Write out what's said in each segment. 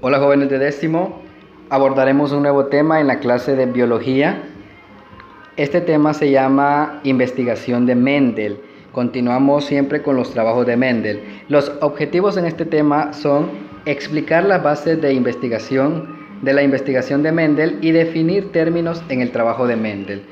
Hola jóvenes de décimo, abordaremos un nuevo tema en la clase de biología. Este tema se llama investigación de Mendel. Continuamos siempre con los trabajos de Mendel. Los objetivos en este tema son explicar las bases de la investigación de Mendel y definir términos en el trabajo de Mendel.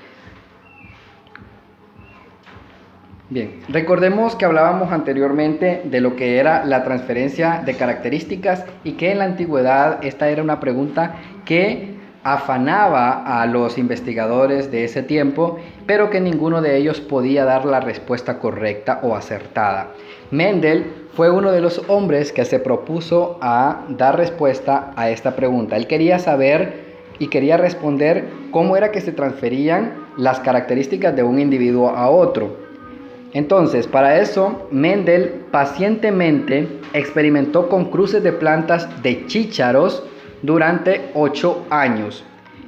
Bien, recordemos que hablábamos anteriormente de lo que era la transferencia de características y que en la antigüedad esta era una pregunta que afanaba a los investigadores de ese tiempo, pero que ninguno de ellos podía dar la respuesta correcta o acertada. Mendel fue uno de los hombres que se propuso a dar respuesta a esta pregunta. Él quería saber y quería responder cómo era que se transferían las características de un individuo a otro. Entonces, para eso, Mendel pacientemente experimentó con cruces de plantas de chícharos durante 8 años.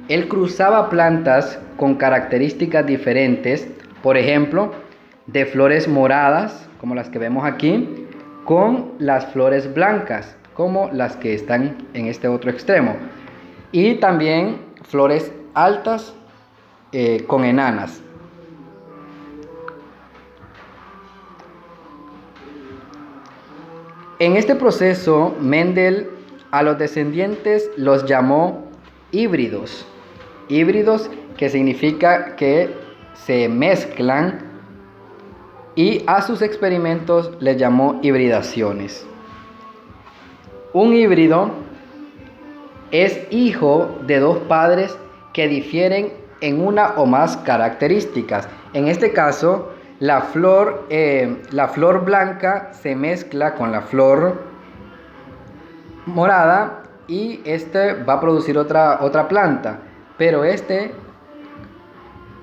Él cruzaba plantas con características diferentes, por ejemplo, de flores moradas, como las que vemos aquí, con las flores blancas, como las que están en este otro extremo. Y también flores altas con enanas. En este proceso, Mendel a los descendientes los llamó híbridos. Híbridos que significa que se mezclan, y a sus experimentos les llamó hibridaciones. Un híbrido es hijo de dos padres que difieren en una o más características. En este caso, la flor blanca se mezcla con la flor morada y este va a producir otra planta, pero este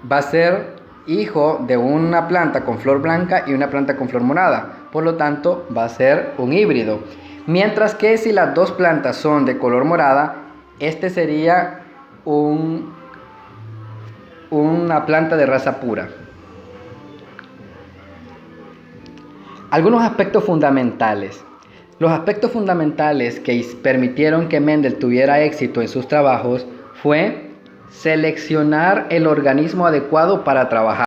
va a ser hijo de una planta con flor blanca y una planta con flor morada, por lo tanto va a ser un híbrido. Mientras que si las dos plantas son de color morada, este sería una planta de raza pura. Algunos aspectos fundamentales. Los aspectos fundamentales que permitieron que Mendel tuviera éxito en sus trabajos fue seleccionar el organismo adecuado para trabajar.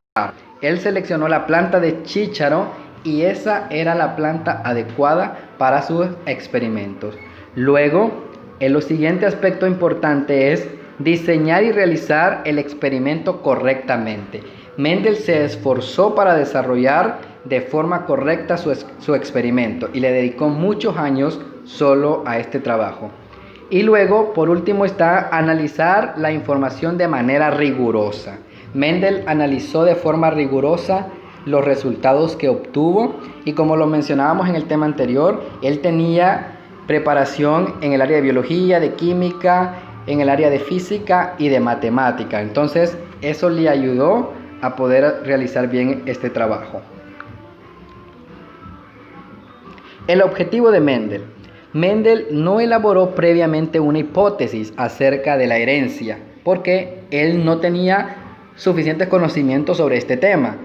Él seleccionó la planta de chícharo y esa era la planta adecuada para sus experimentos. Luego, el siguiente aspecto importante es diseñar y realizar el experimento correctamente. Mendel se esforzó para desarrollar de forma correcta su experimento y le dedicó muchos años solo a este trabajo. Y luego, por último, está analizar la información de manera rigurosa. Mendel analizó de forma rigurosa los resultados que obtuvo y, como lo mencionábamos en el tema anterior, él tenía preparación en el área de biología, de química, en el área de física y de matemática. Entonces, eso le ayudó a poder realizar bien este trabajo. El objetivo de Mendel. Mendel no elaboró previamente una hipótesis acerca de la herencia, porque él no tenía suficientes conocimientos sobre este tema.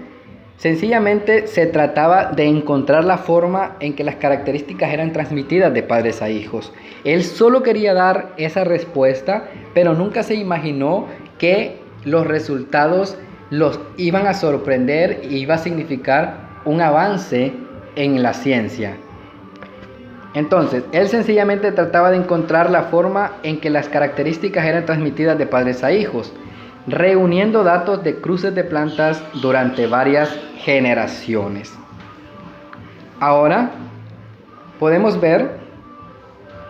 Sencillamente se trataba de encontrar la forma en que las características eran transmitidas de padres a hijos. Él solo quería dar esa respuesta, pero nunca se imaginó que los resultados los iban a sorprender y iba a significar un avance en la ciencia. Entonces, él sencillamente trataba de encontrar la forma en que las características eran transmitidas de padres a hijos, reuniendo datos de cruces de plantas durante varias generaciones. Ahora, podemos ver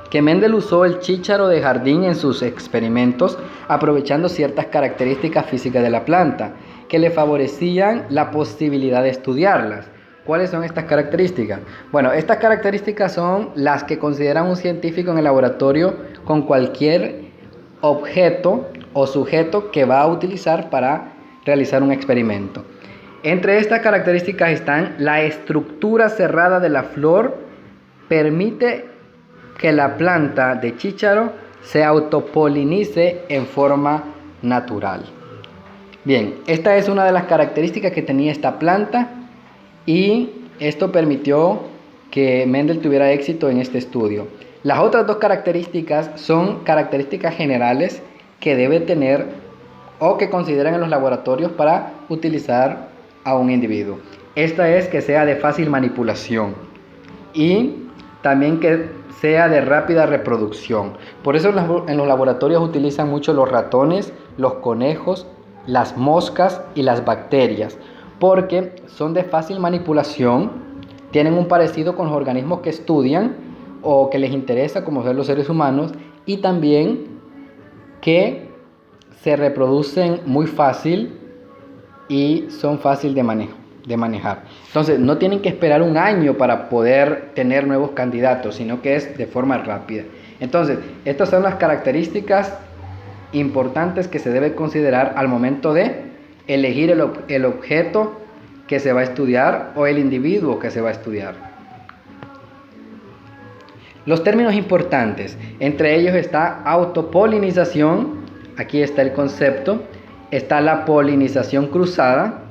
que Mendel usó el chícharo de jardín en sus experimentos, aprovechando ciertas características físicas de la planta, que le favorecían la posibilidad de estudiarlas. ¿Cuáles son estas características? Bueno, estas características son las que considera un científico en el laboratorio con cualquier objeto o sujeto que va a utilizar para realizar un experimento. Entre estas características están la estructura cerrada de la flor, permite que la planta de chícharo se autopolinice en forma natural. Bien, esta es una de las características que tenía esta planta y esto permitió que Mendel tuviera éxito en este estudio. Las otras dos características son características generales que debe tener o que consideran en los laboratorios para utilizar a un individuo. Esta es que sea de fácil manipulación y también que sea de rápida reproducción. Por eso en los laboratorios utilizan mucho los ratones, los conejos, las moscas y las bacterias, porque son de fácil manipulación, tienen un parecido con los organismos que estudian o que les interesa, como son los seres humanos, y también que se reproducen muy fácil y son fácil de manejar. Entonces, no tienen que esperar un año para poder tener nuevos candidatos, sino que es de forma rápida. Entonces, estas son las características importantes que se debe considerar al momento de elegir el objeto que se va a estudiar o el individuo que se va a estudiar. Los términos importantes, entre ellos está autopolinización, aquí está el concepto, está la polinización cruzada,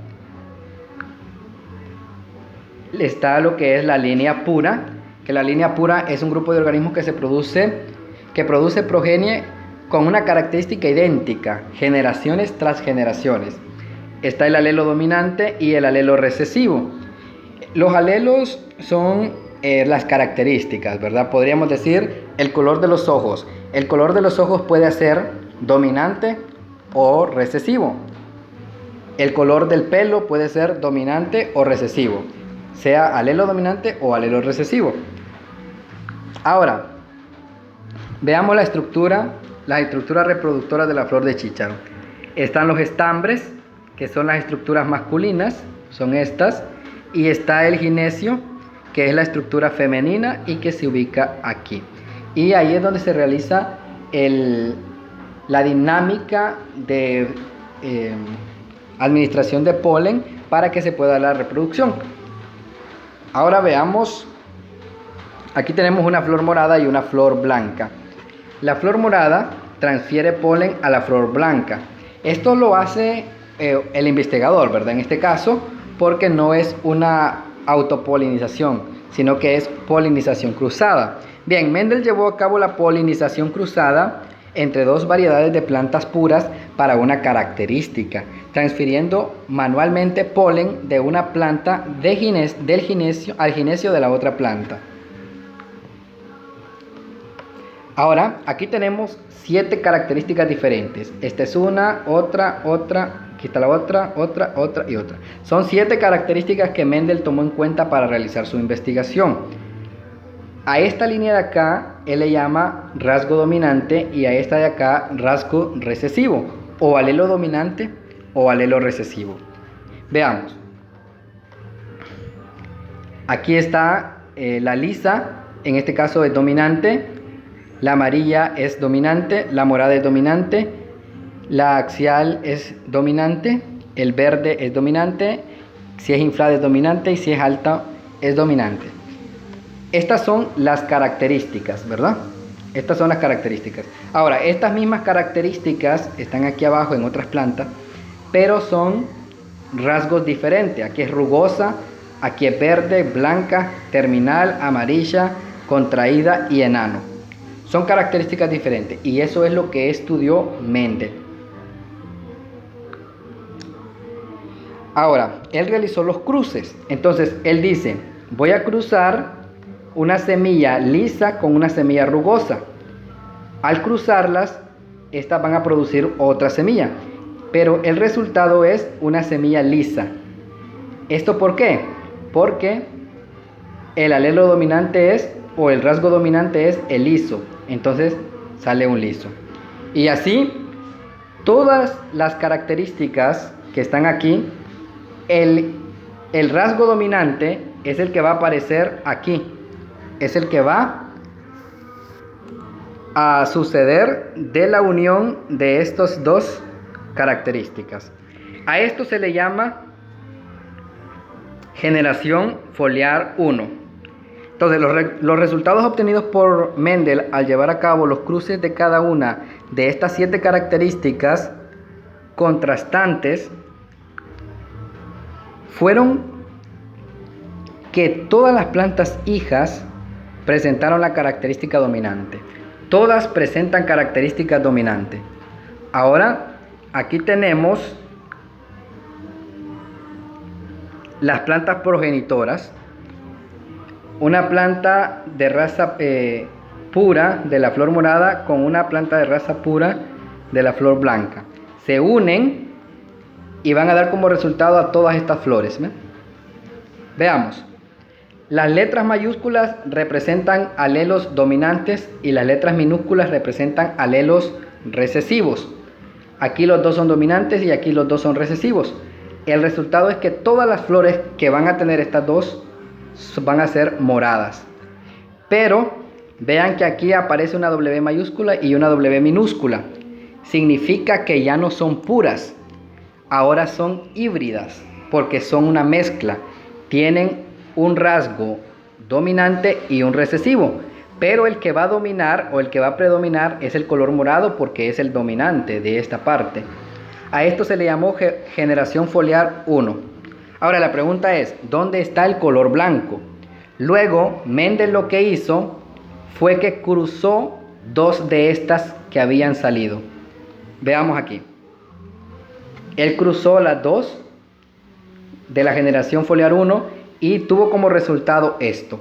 está lo que es la línea pura, que la línea pura es un grupo de organismos que produce progenie con una característica idéntica, generaciones tras generaciones. Está el alelo dominante y el alelo recesivo. Los alelos son las características, ¿verdad? Podríamos decir el color de los ojos. El color de los ojos puede ser dominante o recesivo. El color del pelo puede ser dominante o recesivo, sea alelo dominante o alelo recesivo. Ahora, veamos las estructuras reproductoras de la flor de chícharo. Están los estambres, que son las estructuras masculinas, son estas, y está el ginesio, que es la estructura femenina y que se ubica aquí. Y ahí es donde se realiza la dinámica de administración de polen para que se pueda dar la reproducción. Ahora veamos, aquí tenemos una flor morada y una flor blanca. La flor morada transfiere polen a la flor blanca. Esto lo hace el investigador, ¿verdad? En este caso, porque no es una autopolinización, sino que es polinización cruzada. Bien, Mendel llevó a cabo la polinización cruzada entre dos variedades de plantas puras para una característica, transfiriendo manualmente polen de una planta del ginesio al ginesio de la otra planta. Ahora, aquí tenemos 7 características diferentes. Esta es una, otra, aquí está la otra y otra. Son 7 características que Mendel tomó en cuenta para realizar su investigación. A esta línea de acá, él le llama rasgo dominante y a esta de acá, rasgo recesivo, o alelo dominante o alelo recesivo. Veamos. Aquí está la lisa, en este caso es dominante, la amarilla es dominante, la morada es dominante, la axial es dominante, el verde es dominante, si es inflada es dominante y si es alta es dominante. Estas son las características, ¿verdad? Estas son las características. Ahora, estas mismas características están aquí abajo en otras plantas, pero son rasgos diferentes. Aquí es rugosa, aquí es verde, blanca, terminal, amarilla, contraída y enano. Son características diferentes y eso es lo que estudió Mendel. Ahora, él realizó los cruces. Entonces, él dice, voy a cruzar una semilla lisa con una semilla rugosa. Al cruzarlas, estas van a producir otra semilla, pero el resultado es una semilla lisa. ¿Esto por qué? Porque el alelo dominante es, o el rasgo dominante es el liso, entonces sale un liso. Y así, todas las características que están aquí, el rasgo dominante es el que va a aparecer aquí, es el que va a suceder de la unión de estas dos características. A esto se le llama generación foliar 1. Entonces, los resultados obtenidos por Mendel al llevar a cabo los cruces de cada una de estas 7 características contrastantes fueron que todas las plantas hijas presentaron la característica dominante. Todas presentan características dominantes. Ahora, aquí tenemos las plantas progenitoras. Una planta de raza pura de la flor morada con una planta de raza pura de la flor blanca. Se unen y van a dar como resultado a todas estas flores. ¿Ve? Veamos. Las letras mayúsculas representan alelos dominantes y las letras minúsculas representan alelos recesivos. Aquí los dos son dominantes y aquí los dos son recesivos. El resultado es que todas las flores que van a tener estas dos van a ser moradas. Pero vean que aquí aparece una W mayúscula y una W minúscula. Significa que ya no son puras, ahora son híbridas, porque son una mezcla. Tienen un rasgo dominante y un recesivo, pero el que va a dominar o el que va a predominar es el color morado porque es el dominante de esta parte. A esto se le llamó generación foliar 1. Ahora la pregunta es, ¿dónde está el color blanco? Luego Mendel lo que hizo fue que cruzó dos de estas que habían salido. Veamos aquí. Él cruzó las dos de la generación foliar 1 y tuvo como resultado esto,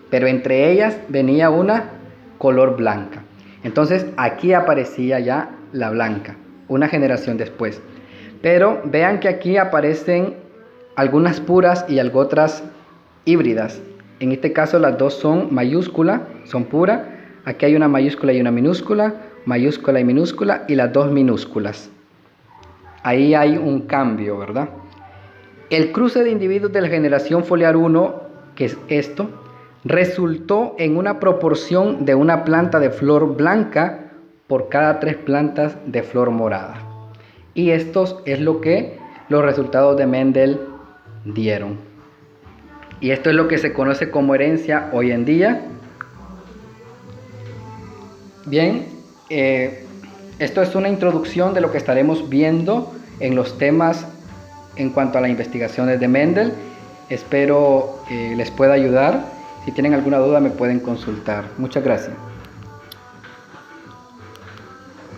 pero entre ellas venía una color blanca. Entonces aquí aparecía ya la blanca, una generación después. Pero vean que aquí aparecen algunas puras y algo otras híbridas. En este caso las dos son mayúscula, son puras. Aquí hay una mayúscula y una minúscula y minúscula y las dos minúsculas. Ahí hay un cambio, ¿verdad? El cruce de individuos de la generación foliar 1, que es esto, resultó en una proporción de una planta de flor blanca por cada 3 plantas de flor morada. Y esto es lo que los resultados de Mendel dieron. Y esto es lo que se conoce como herencia hoy en día. Bien, esto es una introducción de lo que estaremos viendo en los temas en cuanto a las investigaciones de Mendel. Espero les pueda ayudar. Si tienen alguna duda me pueden consultar. Muchas gracias.